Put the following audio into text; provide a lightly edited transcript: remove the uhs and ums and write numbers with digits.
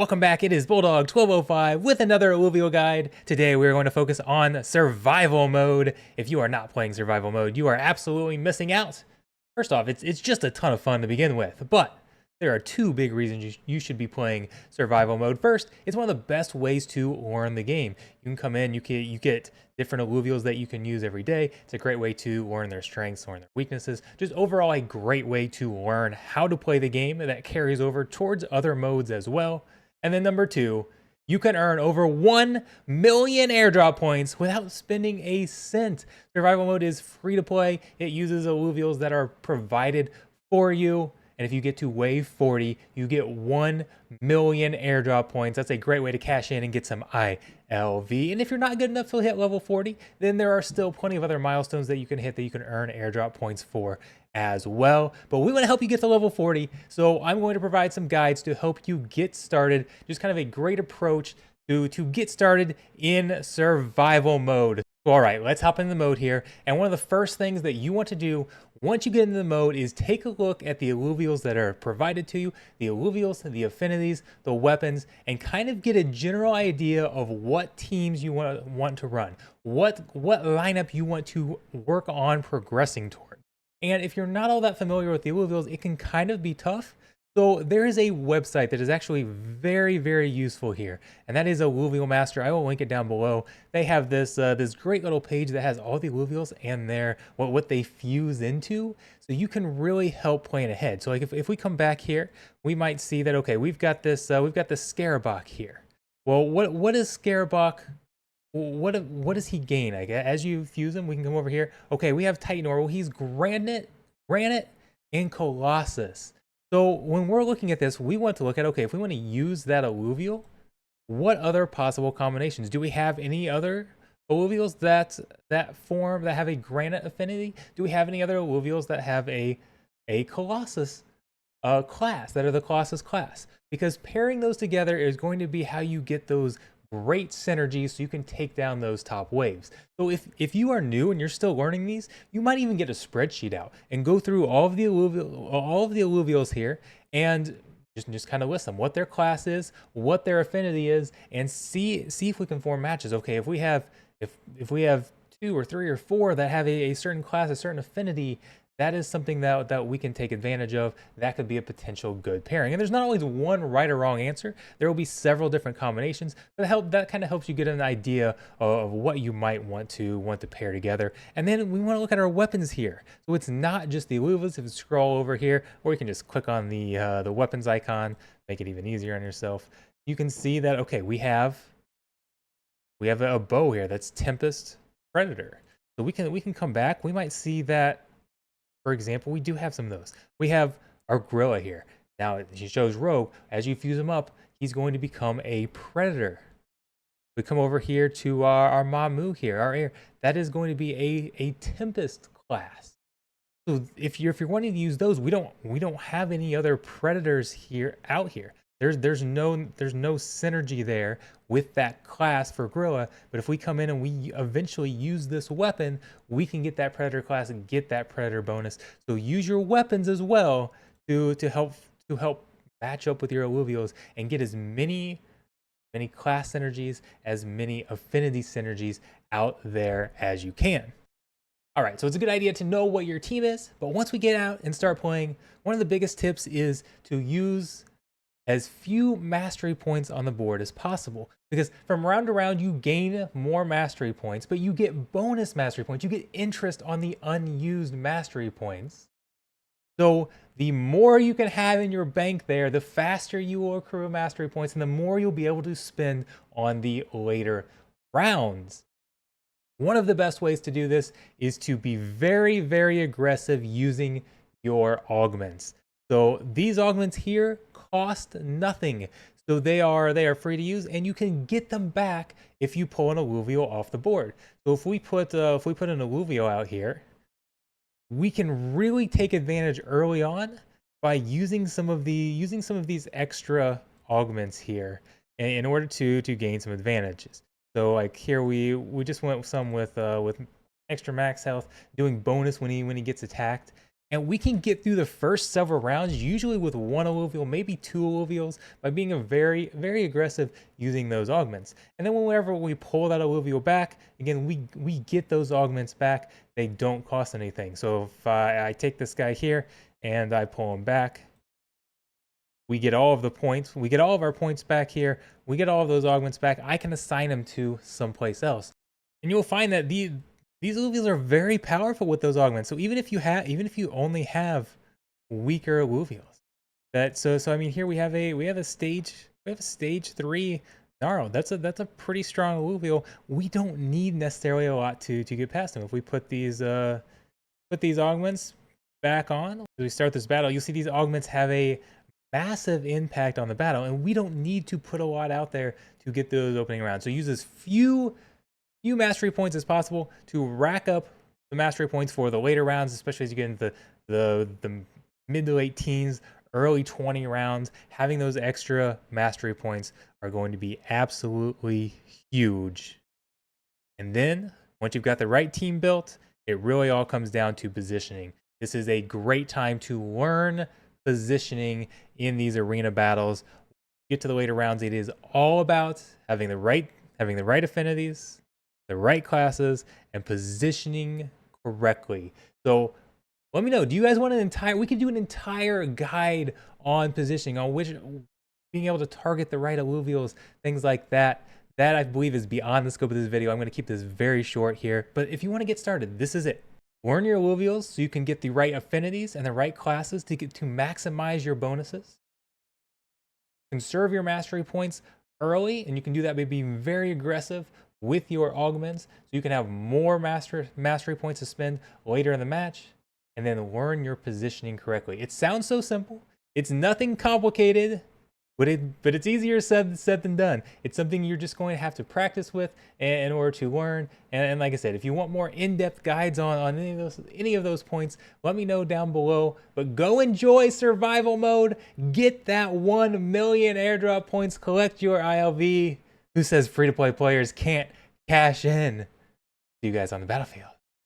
Welcome back, it is Bulldog 1205 with another alluvial guide. Today we're going to focus on survival mode. If you are not playing survival mode, you are absolutely missing out. First off, it's just a ton of fun to begin with, but there are two big reasons you should be playing survival mode. First, it's one of the best ways to learn the game. You can come in, you get different alluvials that you can use every day. It's a great way to learn their strengths, learn their weaknesses. Just overall a great way to learn how to play the game that carries over towards other modes as well. And then number two, you can earn over 1 million airdrop points without spending a cent. Survival mode is free to play. It uses alluvials that are provided for you. And if you get to wave 40, you get 1 million airdrop points. That's a great way to cash in and get some ILV. And if you're not good enough to hit level 40, then there are still plenty of other milestones that you can hit that you can earn airdrop points for as well. But we want to help you get to level 40. So I'm going to provide some guides to help you get started. Just kind of a great approach to get started in survival mode. All right, let's hop into the mode here. And one of the first things that you want to do once you get into the mode is take a look at the alluvials that are provided to you, the alluvials, the affinities, the weapons, and kind of get a general idea of what teams you want to run, what lineup you want to work on progressing toward. And if you're not all that familiar with the alluvials, it can kind of be tough. So there is a website that is actually very, very useful here, and that is Alluvial Master. I will link it down below. They have this this great little page that has all the alluvials and their what they fuse into, so you can really help plan ahead. So like if we come back here, we might see that okay, we've got this Scarabok here. Well, what is Scarabok? What does he gain? Like as you fuse him, we can come over here. Okay, we have Titanor. Well, he's Granite, and Colossus. So when we're looking at this, we want to look at, okay, if we want to use that alluvial, what other possible combinations? Do we have any other alluvials that have a granite affinity? Do we have any other alluvials that have a Colossus class, that are the Colossus class? Because pairing those together is going to be how you get those great synergies so you can take down those top waves. So if you are new and you're still learning these, you might even get a spreadsheet out and go through all of the alluvials here and just kind of list them, what their class is, what their affinity is, and see if we can form matches. Okay, if we have 2 or 3 or 4 that have a certain class, a certain affinity, that is something that we can take advantage of. That could be a potential good pairing. And there's not always one right or wrong answer. There will be several different combinations, but that kind of helps you get an idea of what you might want to pair together. And then we want to look at our weapons here. So it's not just the alluvials. If you scroll over here, or you can just click on the weapons icon, make it even easier on yourself. You can see that, okay, we have a bow here that's Tempest Predator. So we can come back. We might see that, for example, we do have some of those. We have our gorilla here. Now, she shows rogue. As you fuse him up, he's going to become a predator. We come over here to our Mamu here, our air. That is going to be a Tempest class. So if you're wanting to use those, we don't have any other predators out here. There's no synergy there with that class for gorilla. But if we come in and we eventually use this weapon, we can get that predator class and get that predator bonus. So use your weapons as well to help match up with your alluvials and get as many class synergies, as many affinity synergies out there as you can. All right, so it's a good idea to know what your team is, but once we get out and start playing, one of the biggest tips is to use as few mastery points on the board as possible, because from round to round you gain more mastery points, but you get bonus mastery points. You get interest on the unused mastery points. So the more you can have in your bank there, the faster you will accrue mastery points and the more you'll be able to spend on the later rounds. One of the best ways to do this is to be very, very aggressive using your augments. So these augments here cost nothing. So they are free to use, and you can get them back if you pull an alluvial off the board. So if we put an alluvial out here, we can really take advantage early on by using some of these extra augments here in order to gain some advantages. So like here we just went some with extra max health, doing bonus when he gets attacked. And we can get through the first several rounds, usually with one alluvial, maybe two alluvials, by being a very, very aggressive using those augments. And then whenever we pull that alluvial back, again, we get those augments back. They don't cost anything. So if I take this guy here and I pull him back, we get all of the points. We get all of our points back here. We get all of those augments back. I can assign them to someplace else. And you'll find that these alluvials are very powerful with those augments. So even if you only have weaker alluvials, I mean, here we have a stage 3 Gnarl. That's a pretty strong alluvial. We don't need necessarily a lot to get past them. If we put these augments back on as we start this battle, you'll see these augments have a massive impact on the battle, and we don't need to put a lot out there to get those opening rounds. So use as few mastery points as possible to rack up the mastery points for the later rounds, especially as you get into the mid to late teens, early 20 rounds. Having those extra mastery points are going to be absolutely huge. And then once you've got the right team built, it really all comes down to positioning. This is a great time to learn positioning in these arena battles. Get to the later rounds, it is all about having the right affinities, the right classes, and positioning correctly. So let me know, do you guys want we could do an entire guide on positioning, on being able to target the right alluvials, things like that. That I believe is beyond the scope of this video. I'm going to keep this very short here, but if you want to get started, this is it. Learn your alluvials so you can get the right affinities and the right classes to maximize your bonuses. Conserve your mastery points early, and you can do that by being very aggressive with your augments, so you can have more mastery points to spend later in the match, and then learn your positioning correctly. It sounds so simple. It's nothing complicated, but it's easier said than done. It's something you're just going to have to practice with in order to learn. And like I said, if you want more in-depth guides on any of those points, let me know down below. But go enjoy survival mode. Get that 1 million airdrop points. Collect your ILV. Who says free-to-play players can't cash in? See you guys on the battlefield.